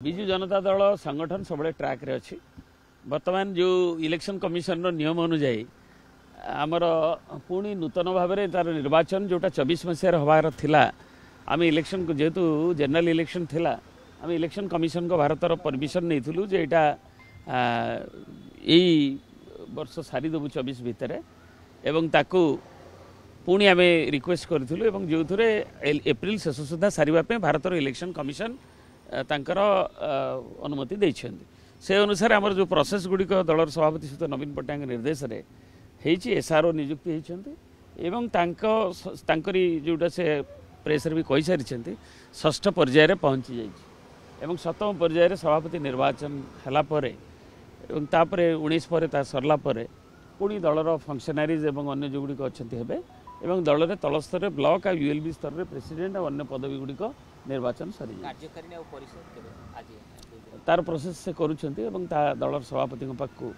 विजु जनता दल संगठन सब ट्रैक रे अच्छी बर्तमान जो इलेक्शन कमिशन नियम अनुजाई आमर पुणी नूतन भाव में तार निर्वाचन जोटा 24 मसीह हबार थिला आम इलेक्शन को जेहेतु जनरल इलेक्शन थिला आम इलेक्शन कमिशन को भारतर परमिशन नहीं जे एटा यही वर्ष सारी देवु 24 भितर एवं ताकू पुणी आम रिक्वेस्ट करूँ जो थे एप्रिल शेष सुधा सारे भारतर इलेक्शन कमिशन तांकर अनुमति देइछन्ति से अनुसार आमर जो प्रोसेस गुड़िक दलर सभापति सहित नवीन पट्टनायक निर्देश में होती एसआरओ नियुक्ति होती एवं तांकरी जोटा से प्रेस भी कही सारी षष्ठ पर्यायर पहुँची जाइए सप्तम पर्यायर सभापति निर्वाचन है तापर 19 पर सरला पुणी दलर फंक्शनारीज एवं अन्य जो गुड़िक अच्छा हे दल में तल स्तर ब्लॉक आ यूएलबी स्तर में प्रेसिडेंट और अन्य पदवी गुड़िक निर्वाचन सरी तार प्रोसेस से करुँच दलर सभापति पाखु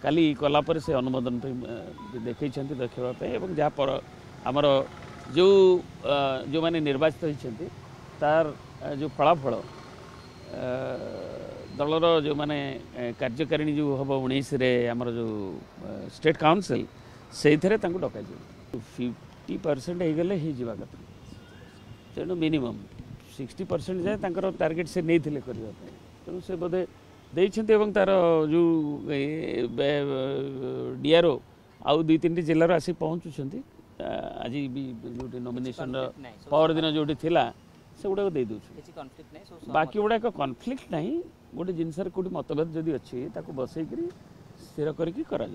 काली कलापर से अनुमोदन देखते देखापी जहाँपर आमर जो जो मैंने निर्वाचित होती तार जो फलाफल दलर जो मैंने कार्यकारिणी जो हम 19 आमर जो स्टेट काउंसिल से डक 50% होगले हो कथा तेणु मिनिमम 60% जाए टार्गेट से नहीं थे करने तेणु से बोधे देते तार जो डीआरओ आउ 2-3 जिलार आसी पहुँचुंट आज भी जो नॉमिनेशन पर दिन जो से गुड़ाक दे दूँ बाकी गुड़ाक कन्फ्लिक्ट ना गोटे जिनस कौट मतभेद जदि अच्छी बसईक स्थिर करा।